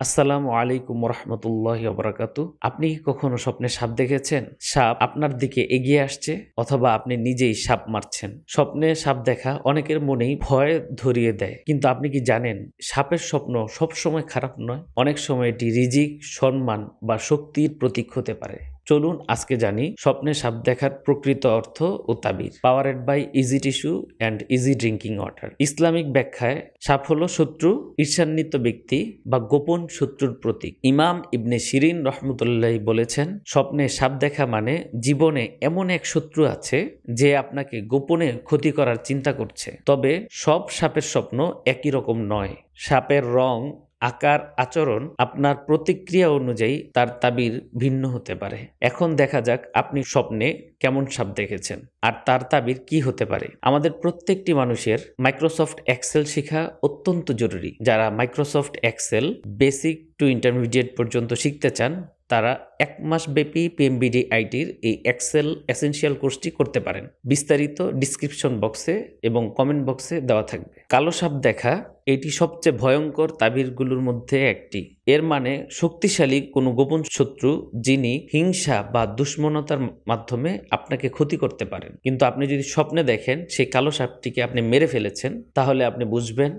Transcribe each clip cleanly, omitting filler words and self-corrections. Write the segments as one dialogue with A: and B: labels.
A: আসসালামু আলাইকুম রহমতুল্লাহি ওবরাকাতু। আপনি কি কখনো স্বপ্নে সাপ দেখেছেন? সাপ আপনার দিকে এগিয়ে আসছে অথবা আপনি নিজেই সাপ মারছেন। স্বপ্নে সাপ দেখা অনেকের মনেই ভয় ধরিয়ে দেয়, কিন্তু আপনি কি জানেন সাপের স্বপ্ন সবসময় খারাপ নয়। অনেক সময় এটি রিজিক, সম্মান বা শক্তির প্রতীক হতে পারে। চলুন আজকে জানি স্বপ্নে সাপ দেখার প্রকৃত অর্থ ও তাবির। Powered by easy tissue and easy drinking water. Islamic ব্যাখ্যায় সাপ হলো শত্রু, ঈর্ষান্বিত ব্যক্তি বা গোপন শত্রুর প্রতীক। ইমাম ইবনে শিরিন রহমতুল্লাহ বলেছেন, স্বপ্নে সাপ দেখা মানে জীবনে এমন এক শত্রু আছে যে আপনাকে গোপনে ক্ষতি করার চিন্তা করছে। তবে সব সাপের স্বপ্ন একই রকম নয়। সাপের রং, আকার, আচরণ, আপনার প্রতিক্রিয়া অনুযায়ী তার তাবির ভিন্ন হতে পারে। এখন দেখা যাক আপনি স্বপ্নে কেমন সাপ দেখেছেন আর তার তাবির কি হতে পারে। আমাদের প্রত্যেকটি মানুষের মাইক্রোসফট এক্সেল শেখা অত্যন্ত জরুরি। যারা Microsoft Excel basic to intermediate পর্যন্ত শিখতে চান, তারা 1 মাস ব্যাপী পিএমবিডি আইটির এই এক্সেল এসেনশিয়াল কোর্সটি করতে পারেন। বিস্তারিত ডিসক্রিপশন বক্সে এবং কমেন্ট বক্সে দেওয়া থাকবে। কালো সাপ দেখা এটি সবচেয়ে ভয়ঙ্কর তাবিরগুলোর মধ্যে একটি। এর মানে শক্তিশালী কোনো গোপন শত্রু যিনি হিংসা বা দুশ্মনতার মাধ্যমে আপনাকে ক্ষতি করতে পারেন। কিন্তু আপনি যদি স্বপ্নে দেখেন সেই কালো সাপটিকে আপনি মেরে ফেলেছেন, তাহলে আপনি বুঝবেন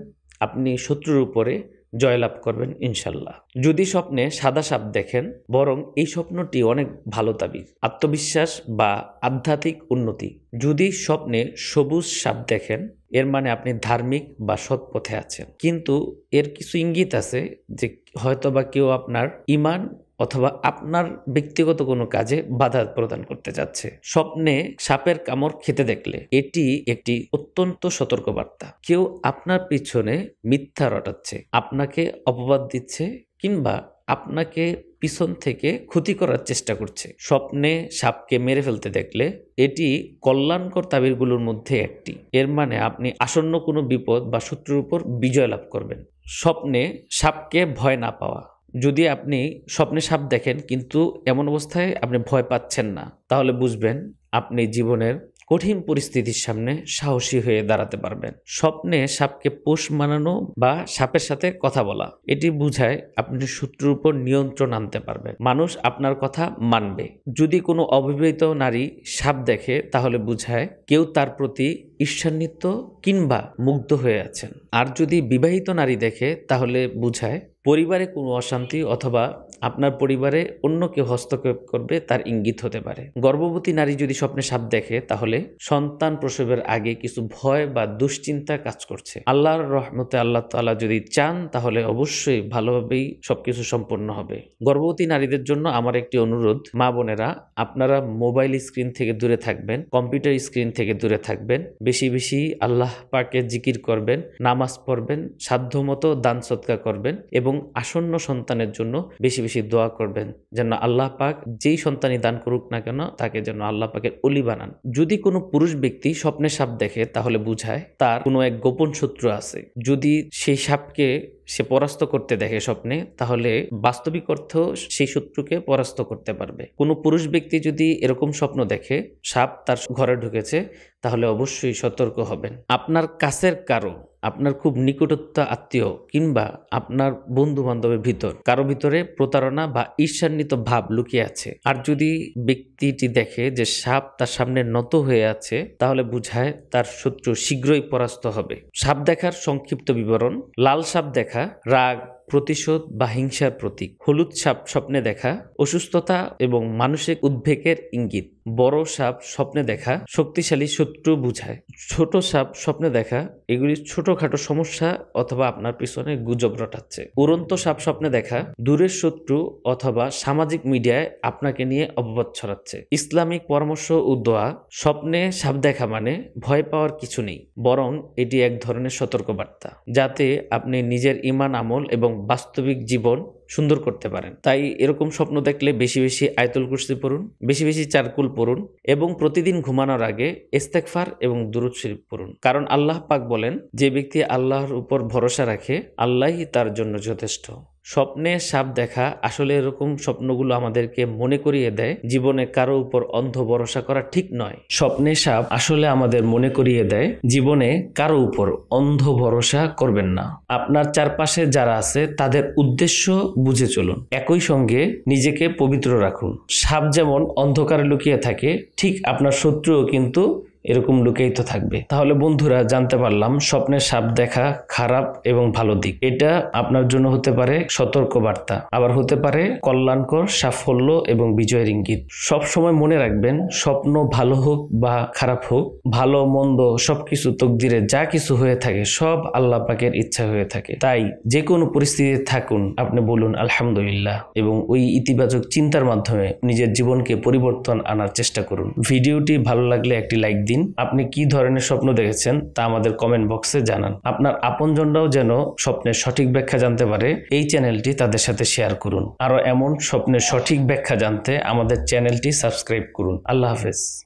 A: আপনি শত্রুর উপরে জয়লাভ করবেন ইনশাল্লাহ। যদি স্বপ্নে সাদা সাপ দেখেন, বরং এই স্বপ্নটি অনেক ভালো তাবির, আত্মবিশ্বাস বা আধ্যাত্মিক উন্নতি। যদি স্বপ্নে সবুজ সাপ দেখেন, এর মানে আপনি ধার্মিক বা সৎ পথে আছেন, কিন্তু এর কিছু ইঙ্গিত আছে যে হয়তোবা কেউ আপনার ঈমান অথবা আপনার ব্যক্তিগত কোনো কাজে বাধা প্রদান করতে যাচ্ছে। স্বপ্নে সাপের কামড় খেতে দেখলে এটি একটি অত্যন্ত সতর্কবার্তা। কেউ আপনার পিছনে মিথ্যা রটাচ্ছে, আপনাকে অপবাদ দিচ্ছে কিংবা আপনাকে পিছন থেকে ক্ষতি করার চেষ্টা করছে। স্বপ্নে সাপকে মেরে ফেলতে দেখলে এটি কল্যাণকর তাবিরগুলোর মধ্যে একটি। এর মানে আপনি আসন্ন কোনো বিপদ বা শত্রুর উপর বিজয় লাভ করবেন। স্বপ্নে সাপকে ভয় না পাওয়া। যদি আপনি স্বপ্নে সাপ দেখেন কিন্তু এমন অবস্থায় আপনি ভয় পাচ্ছেন না, তাহলে বুঝবেন আপনি জীবনের কঠিন পরিস্থিতির সামনে সাহসী হয়ে দাঁড়াতে পারবেন। স্বপ্নে সাপকে পোষ মানানো বা সাপের সাথে কথা বলা, এটি বুঝায় আপনি শত্রুর উপর নিয়ন্ত্রণ আনতে পারবেন। মানুষ আপনার কথা মানবে। যদি কোনো অবিবাহিত নারী সাপ দেখে, তাহলে বুঝায় কেউ তার প্রতি ঈর্ষান্বিত কিংবা মুগ্ধ হয়ে আছেন। আর যদি বিবাহিত নারী দেখে, তাহলে বুঝায় পরিবারে কোনো অশান্তি অথবা আপনার পরিবারে অন্য কেউ হস্তক্ষেপ করবে তার ইঙ্গিত হতে পারে। গর্ভবতী নারী যদি স্বপ্নে সাপ দেখে, তাহলে সন্তান প্রসবের আগে কিছু ভয় বা দুশ্চিন্তা কাজ করছে। আল্লাহর রহমতে আল্লাহ তাআলা যদি চান, তাহলে অবশ্যই ভালোভাবেই সবকিছু সম্পন্ন হবে। গর্ভবতী নারীদের জন্য আমার একটি অনুরোধ, মা বোনেরা, আপনারা মোবাইল স্ক্রিন থেকে দূরে থাকবেন, কম্পিউটার স্ক্রিন থেকে দূরে থাকবেন। বেশি বেশি আল্লাহ পাকে জিকির করবেন, নামাজ পড়বেন, সাধ্যমতো দান সদকা করবেন এবং আসন্ন সন্তানের জন্য বেশি বেশি দোয়া করবেন, যেন আল্লাহ পাক যেই সন্তানই দান করুক না কেন তাকে যেন আল্লাহ পাকের ওলি বানান। যদি কোনো পুরুষ ব্যক্তি স্বপ্নে সাপ দেখে, তাহলে বুঝায় তার কোনো এক গোপন শত্রু আছে। যদি সেই সাপকে সে পরাস্ত করতে দেখে স্বপ্নে, তাহলে বাস্তবিক অর্থেও সেই শত্রুকে পরাস্ত করতে পারবে। কোনো পুরুষ ব্যক্তি যদি এরকম স্বপ্ন দেখে সাপ তার ঘরে ঢুকেছে, তাহলে অবশ্যই সতর্ক হবেন। আপনার কাছের কারো, আপনার খুব নিকটত্ব আত্মীয় কিংবা আপনার বন্ধু বান্ধবের কারো ভিতরে প্রতারণা বা ঈর্ষান্বিত ভাব লুকিয়ে আছে। আর যদি ব্যক্তিটি দেখে যে সাপ তার সামনে নত হয়ে আছে, তাহলে বুঝায় তার শত্রু শীঘ্রই পরাস্ত হবে। সাপ দেখার সংক্ষিপ্ত বিবরণ: লাল সাপ দেখা রাগ, প্রতিশোধ বা হিংসার প্রতীক। হলুদ সাপ স্বপ্নে দেখা অসুস্থতা এবং মানসিক উদ্বেগের ইঙ্গিত। বড় সাপ স্বপ্নে দেখা শক্তিশালী শত্রু বুঝায়। ছোট সাপ স্বপ্নে দেখা এগুলি ছোটখাটো সমস্যা অথবা আপনার পিছনে গুজব রটাচ্ছে। উড়ন্ত সাপ স্বপ্নে দেখা দূরের শত্রু অথবা সামাজিক মিডিয়ায় আপনাকে নিয়ে অপবাদ ছড়াচ্ছে। ইসলামিক পরামর্শ ও দোয়া: স্বপ্নে সাপ দেখা মানে ভয় পাওয়ার কিছু নেই, বরং এটি এক ধরনের সতর্কবার্তা, যাতে আপনি নিজের ঈমান, আমল এবং বাস্তবিক জীবন সুন্দর করতে পারেন। তাই এরকম স্বপ্ন দেখলে বেশি বেশি আয়াতুল কুরসি পড়ুন, বেশি বেশি চারকুল পড়ুন এবং প্রতিদিন ঘুমানোর আগে ইস্তেগফার এবং দুরূদ শরীফ পড়ুন। কারণ আল্লাহ পাক বলেন, যে ব্যক্তি আল্লাহর উপর ভরসা রাখে, আল্লাহই তার জন্য যথেষ্ট। স্বপ্নে সাপ দেখা আসলে এরকম স্বপ্নগুলো আমাদেরকে মনে করিয়ে দেয় জীবনে কারো উপর অন্ধ ভরসা করা ঠিক নয়। স্বপ্নে সাপ আসলে আমাদের মনে করিয়ে দেয় জীবনে কারো উপর অন্ধ ভরসা করবেন না। আপনার চারপাশে যারা আছে তাদের উদ্দেশ্য বুঝে চলুন। একই সঙ্গে নিজেকে পবিত্র রাখুন। সাপ যেমন অন্ধকারে লুকিয়ে থাকে, ঠিক আপনার শত্রুও কিন্তু এরকম লুকিয়ে তো থাকবে। তাহলে বন্ধুরা, জানতে পারলাম স্বপ্নে সাপ দেখা খারাপ এবং ভালো দিক। এটা আপনার জন্য হতে পারে সতর্ক বার্তা, আবার হতে পারে কল্যাণকর, সাফল্য এবং বিজয়ের ইঙ্গিত। সব সময় মনে রাখবেন, স্বপ্ন ভালো হোক বা খারাপ হোক, ভালো মন্দ সবকিছু তকদিরে যা কিছু হয়ে থাকে সব আল্লাহ পাকের ইচ্ছা হয়ে থাকে। তাই যে কোনো পরিস্থিতিতে থাকুন, আপনি বলুন আলহামদুলিল্লাহ এবং ওই ইতিবাচক চিন্তার মাধ্যমে নিজের জীবনকে পরিবর্তন আনার চেষ্টা করুন। ভিডিওটি ভালো লাগলে একটি লাইক দিন। আপনি কি ধরনের স্বপ্ন দেখেছেন তা আমাদের কমেন্ট বক্সে জানান। আপনার আপনজনরাও যেন স্বপ্নের সঠিক ব্যাখ্যা জানতে পারে, এই চ্যানেলটি তাদের সাথে শেয়ার করুন। আরো এমন স্বপ্নের সঠিক ব্যাখ্যা জানতে আমাদের চ্যানেলটি সাবস্ক্রাইব করুন। আল্লাহ হাফেজ।